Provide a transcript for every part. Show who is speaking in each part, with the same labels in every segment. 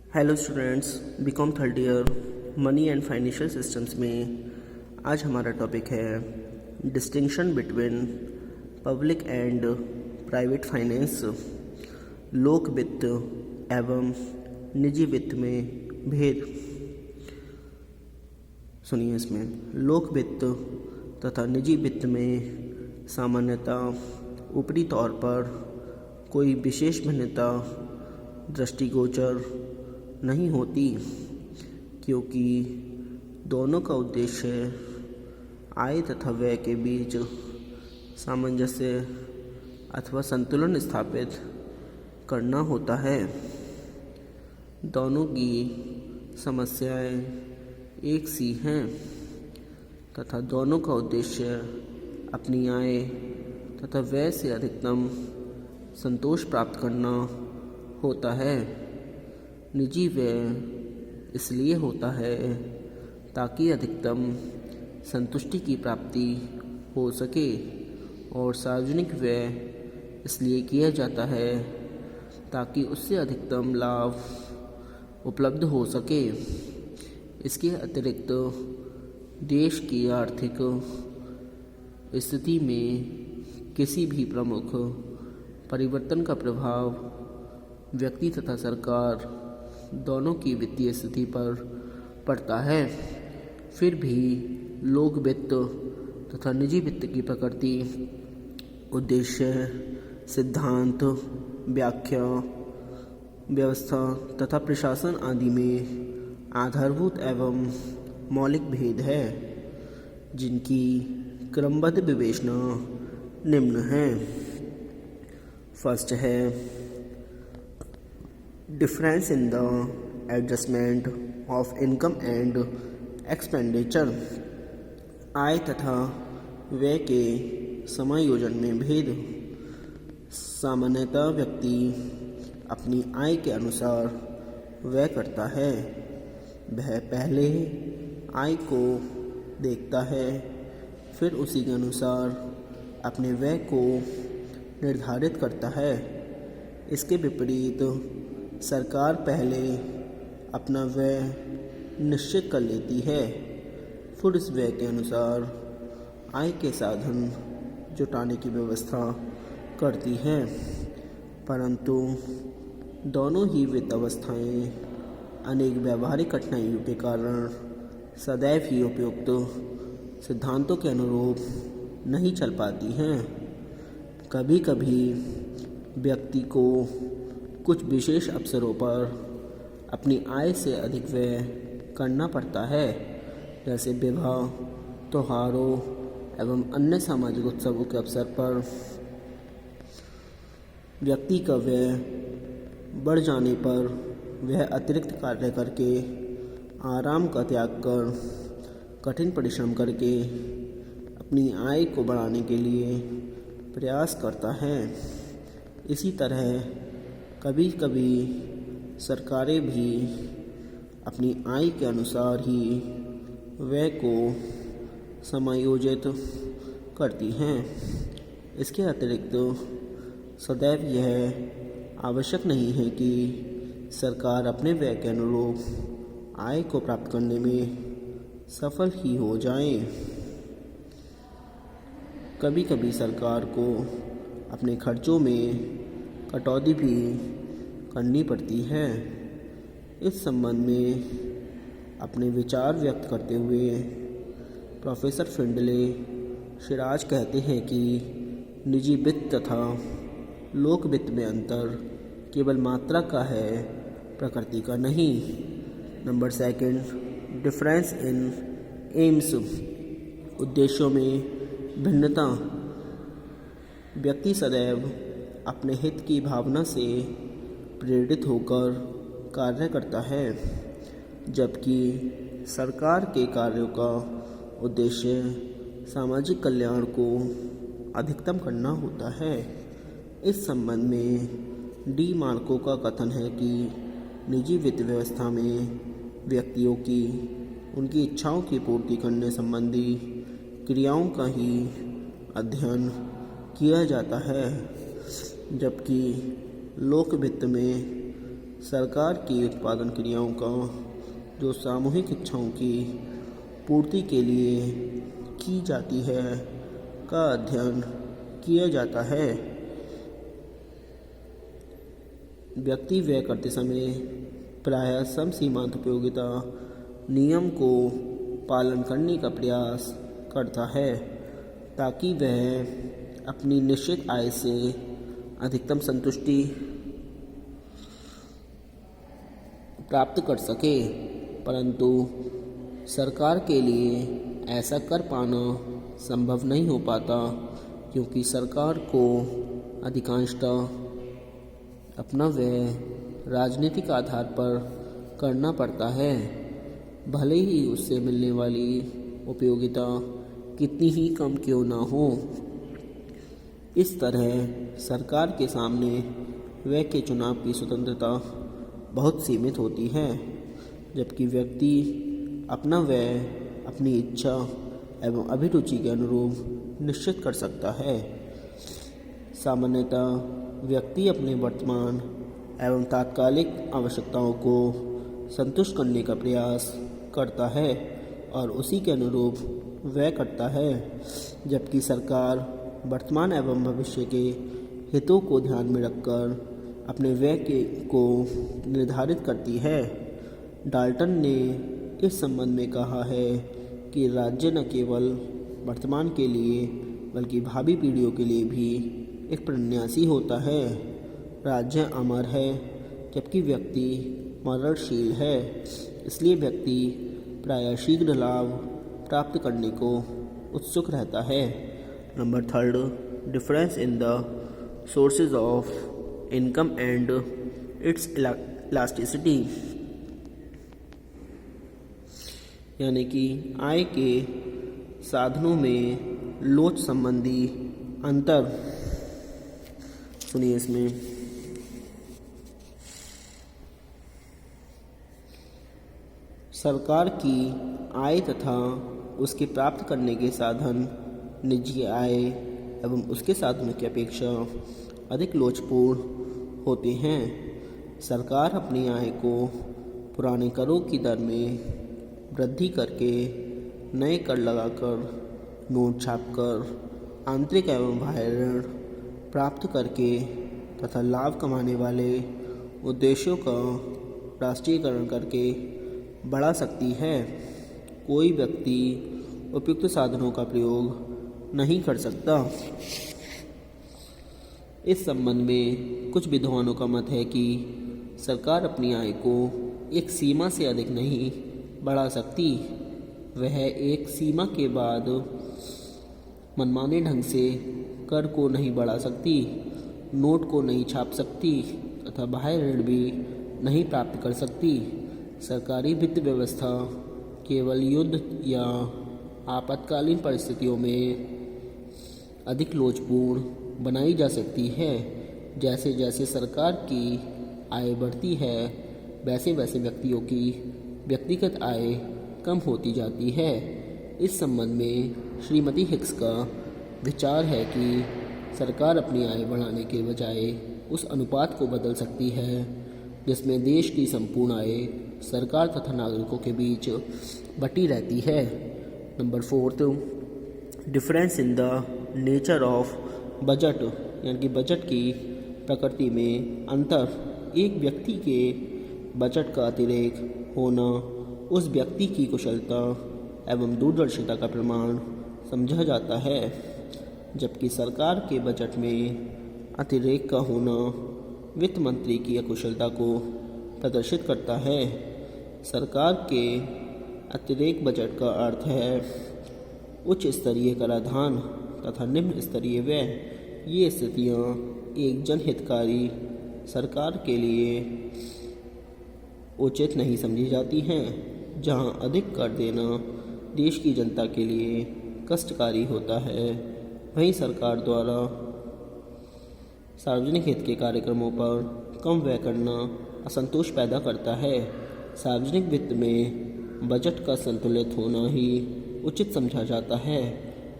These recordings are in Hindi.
Speaker 1: Hello students, BCom third year money and financial systems में आज हमारा टॉपिक है distinction between public and private finance, लोक वित्त एवं निजी वित्त में भेद। सुनिए, इसमें लोक वित्त तथा निजी वित्त में सामान्यतः ऊपरी तौर पर कोई विशेष भिन्नता दृष्टिगोचर नहीं होती, क्योंकि दोनों का उद्देश्य आय तथा व्यय के बीच सामंजस्य अथवा संतुलन स्थापित करना होता है। दोनों की समस्याएं एक सी हैं तथा दोनों का उद्देश्य अपनी आय तथा व्यय से अधिकतम संतोष प्राप्त करना होता है। निजी व्यय इसलिए होता है ताकि अधिकतम संतुष्टि की प्राप्ति हो सके, और सार्वजनिक व्यय इसलिए किया जाता है ताकि उससे अधिकतम लाभ उपलब्ध हो सके। इसके अतिरिक्त देश की आर्थिक स्थिति में किसी भी प्रमुख परिवर्तन का प्रभाव व्यक्ति तथा सरकार दोनों की वित्तीय स्थिति पर पड़ता है। फिर भी लोक वित्त तथा निजी वित्त की प्रकृति, उद्देश्य, सिद्धांत, व्याख्या, व्यवस्था तथा प्रशासन आदि में आधारभूत एवं मौलिक भेद है, जिनकी क्रमबद्ध विवेचना निम्न है। फर्स्ट है difference in the adjustment of income and expenditure, आय तथा व्यय के समायोजन में भेद। सामान्यतः व्यक्ति अपनी आय के अनुसार व्यय करता है। वह पहले आय को देखता है, फिर उसी के अनुसार अपने व्यय को निर्धारित करता है। इसके विपरीत सरकार पहले अपना व्यय निश्चित कर लेती है, फिर इस व्यय के अनुसार आय के साधन जुटाने की व्यवस्था करती है। परंतु दोनों ही वित्त अवस्थाएं अनेक व्यावहारिक कठिनाइयों के कारण सदैव ही उपयुक्त सिद्धांतों के अनुरूप नहीं चल पाती हैं। कभी कभी व्यक्ति को कुछ विशेष अवसरों पर अपनी आय से अधिक व्यय करना पड़ता है, जैसे विवाह, त्योहारों एवं अन्य सामाजिक उत्सवों के अवसर पर व्यक्ति का व्यय बढ़ जाने पर वह अतिरिक्त कार्य करके, आराम का त्याग कर, कठिन परिश्रम करके अपनी आय को बढ़ाने के लिए प्रयास करता है। इसी तरह कभी कभी सरकारें भी अपनी आय के अनुसार ही व्यय को समायोजित करती हैं। इसके अतिरिक्त सदैव यह आवश्यक नहीं है कि सरकार अपने व्यय के अनुरूप आय को प्राप्त करने में सफल ही हो जाए। कभी कभी सरकार को अपने खर्चों में कटौती भी करनी पड़ती है। इस संबंध में अपने विचार व्यक्त करते हुए प्रोफेसर फिंडले सिराज कहते हैं कि निजी वित्त तथा लोक वित्त में अंतर केवल मात्रा का है, प्रकृति का नहीं। Number second, difference in AIIMS, उद्देश्यों में भिन्नता। व्यक्ति सदैव अपने हित की भावना से प्रेरित होकर कार्य करता है, जबकि सरकार के कार्यों का उद्देश्य सामाजिक कल्याण को अधिकतम करना होता है। इस संबंध में डी मार्को का कथन है कि निजी वित्त व्यवस्था में व्यक्तियों की उनकी इच्छाओं की पूर्ति करने संबंधी क्रियाओं का ही अध्ययन किया जाता है, जबकि लोक वित्त में सरकार की उत्पादन क्रियाओं का जो सामूहिक इच्छाओं की पूर्ति के लिए की जाती है का अध्ययन किया जाता है। व्यक्ति व्यय करते समय प्रायः सम सीमांत उपयोगिता नियम को पालन करने का प्रयास करता है ताकि वह अपनी निश्चित आय से अधिकतम संतुष्टि प्राप्त कर सके, परंतु सरकार के लिए ऐसा कर पाना संभव नहीं हो पाता क्योंकि सरकार को अधिकांशतः अपना व्यय राजनीतिक आधार पर करना पड़ता है, भले ही उससे मिलने वाली उपयोगिता कितनी ही कम क्यों ना हो। इस तरह सरकार के सामने व्यय के चुनाव की स्वतंत्रता बहुत सीमित होती है, जबकि व्यक्ति अपना व्यय अपनी इच्छा एवं अभिरुचि के अनुरूप निश्चित कर सकता है। सामान्यतः व्यक्ति अपने वर्तमान एवं तात्कालिक आवश्यकताओं को संतुष्ट करने का प्रयास करता है और उसी के अनुरूप व्यय करता है, जबकि सरकार वर्तमान एवं भविष्य के हितों को ध्यान में रखकर अपने व्यय को निर्धारित करती है। डाल्टन ने इस संबंध में कहा है कि राज्य न केवल वर्तमान के लिए बल्कि भावी पीढ़ियों के लिए भी एक प्रन्यासी होता है। राज्य अमर है जबकि व्यक्ति मरणशील है, इसलिए व्यक्ति प्रायः शीघ्र लाभ प्राप्त करने को उत्सुक रहता है। Number 3, difference in the sources of income and it's elasticity, यानी कि आय के साधनों में लोच संबंधी अंतर। सुनिए इसमें सरकार की आय तथा उसके प्राप्त करने के साधन निजी आय एवं उसके साधनों की अपेक्षा अधिक लोचपूर्ण होते हैं। सरकार अपनी आय को पुराने करों की दर में वृद्धि करके, नए कर लगाकर, नोट छापकर, आंतरिक एवं बाह्य ऋण प्राप्त करके तथा लाभ कमाने वाले उद्देश्यों का राष्ट्रीयकरण करके बढ़ा सकती है। कोई व्यक्ति उपयुक्त साधनों का प्रयोग नहीं कर सकता। इस संबंध में कुछ विद्वानों का मत है कि सरकार अपनी आय को एक सीमा से अधिक नहीं बढ़ा सकती। वह एक सीमा के बाद मनमाने ढंग से कर को नहीं बढ़ा सकती, नोट को नहीं छाप सकती तथा बाह्य ऋण भी नहीं प्राप्त कर सकती। सरकारी वित्त व्यवस्था केवल युद्ध या आपातकालीन परिस्थितियों में अधिक लोचपूर्ण बनाई जा सकती है। जैसे जैसे सरकार की आय बढ़ती है वैसे वैसे व्यक्तियों की व्यक्तिगत आय कम होती जाती है। इस संबंध में श्रीमती हिक्स का विचार है कि सरकार अपनी आय बढ़ाने के बजाय उस अनुपात को बदल सकती है जिसमें देश की संपूर्ण आय सरकार तथा नागरिकों के बीच बटी रहती है। Number 4, difference in the nature of budget, यानी कि बजट की प्रकृति में अंतर। एक व्यक्ति के बजट का अतिरेक होना उस व्यक्ति की कुशलता एवं दूरदर्शिता का प्रमाण समझा जाता है, जबकि सरकार के बजट में अतिरेक का होना वित्त मंत्री की अकुशलता को प्रदर्शित करता है। सरकार के अतिरेक बजट का अर्थ है उच्च स्तरीय कराधान तथा निम्न स्तरीय व्यय। ये स्थितियाँ एक जनहितकारी सरकार के लिए उचित नहीं समझी जाती हैं, जहाँ अधिक कर देना देश की जनता के लिए कष्टकारी होता है। वहीं सरकार द्वारा सार्वजनिक हित के कार्यक्रमों पर कम व्यय करना असंतोष पैदा करता है। सार्वजनिक वित्त में बजट का संतुलित होना ही उचित समझा जाता है।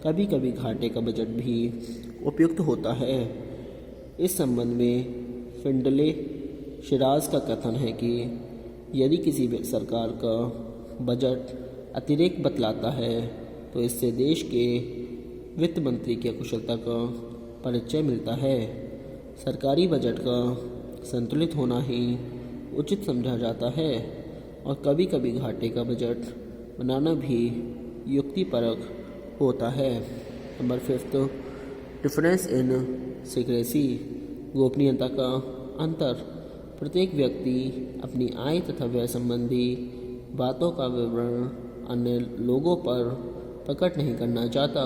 Speaker 1: कभी कभी घाटे का बजट भी उपयुक्त होता है। इस संबंध में फिंडले शिराज का कथन है कि यदि किसी भी सरकार का बजट अतिरिक्त बतलाता है तो इससे देश के वित्त मंत्री की कुशलता का परिचय मिलता है। सरकारी बजट का संतुलित होना ही उचित समझा जाता है और कभी कभी घाटे का बजट बनाना भी युक्तिपरक होता है। नंबर 5, डिफरेंस इन सीक्रेसी, गोपनीयता का अंतर। प्रत्येक व्यक्ति अपनी आय तथा व्यय संबंधी बातों का विवरण अन्य लोगों पर प्रकट नहीं करना चाहता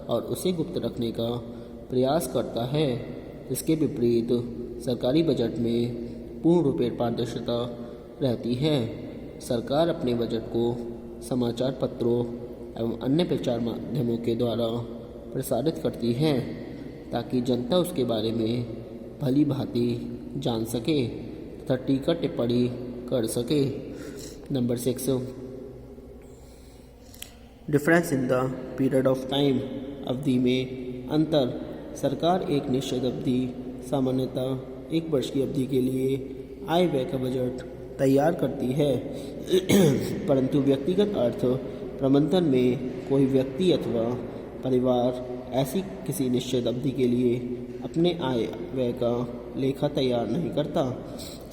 Speaker 1: और उसे गुप्त रखने का प्रयास करता है। इसके विपरीत सरकारी बजट में पूर्ण रूपेण पारदर्शिता रहती है। सरकार अपने बजट को समाचार पत्रों एवं अन्य प्रचार माध्यमों के द्वारा प्रसारित करती है ताकि जनता उसके बारे में भली भांति जान सके तथा टीका टिप्पणी कर सके। Number 6, difference in the period of time, अवधि में अंतर। सरकार एक निश्चित अवधि, सामान्यतः 1 वर्ष की अवधि के लिए आय व्यय का बजट तैयार करती है परंतु व्यक्तिगत अर्थ प्रबंधन में कोई व्यक्ति अथवा परिवार ऐसी किसी निश्चित अवधि के लिए अपने आय व्यय का लेखा तैयार नहीं करता।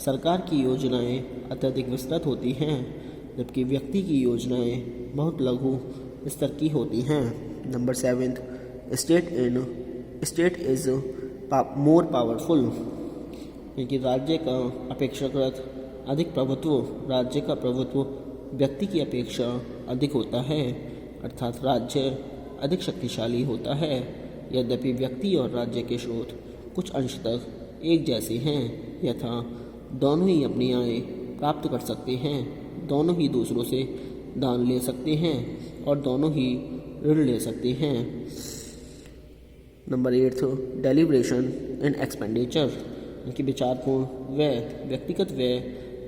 Speaker 1: सरकार की योजनाएं अत्यधिक विस्तृत होती हैं जबकि व्यक्ति की योजनाएं बहुत लघु स्तर की होती हैं। Number 7, state is more powerful, क्योंकि राज्य का अपेक्षाकृत अधिक प्रभुत्व, राज्य का प्रभुत्व व्यक्ति की अपेक्षा अधिक होता है, अर्थात राज्य अधिक शक्तिशाली होता है। यद्यपि व्यक्ति और राज्य के स्रोत कुछ अंश तक एक जैसे हैं, यथा दोनों ही अपनी आय प्राप्त कर सकते हैं, दोनों ही दूसरों से दान ले सकते हैं और दोनों ही ऋण ले सकते हैं। नंबर 8, डेलिब्रेशन एंड एक्सपेंडिचर, उनकी विचारपूर्ण व्यय। व्यक्तिगत व्यय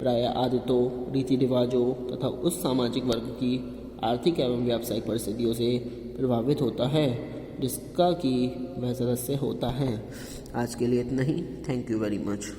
Speaker 1: प्रायः आदतों, रीति रिवाजों तथा उस सामाजिक वर्ग की आर्थिक एवं व्यावसायिक परिस्थितियों से प्रभावित होता है जिसका कि वह सदस्य होता है। आज के लिए इतना ही। Thank you very much.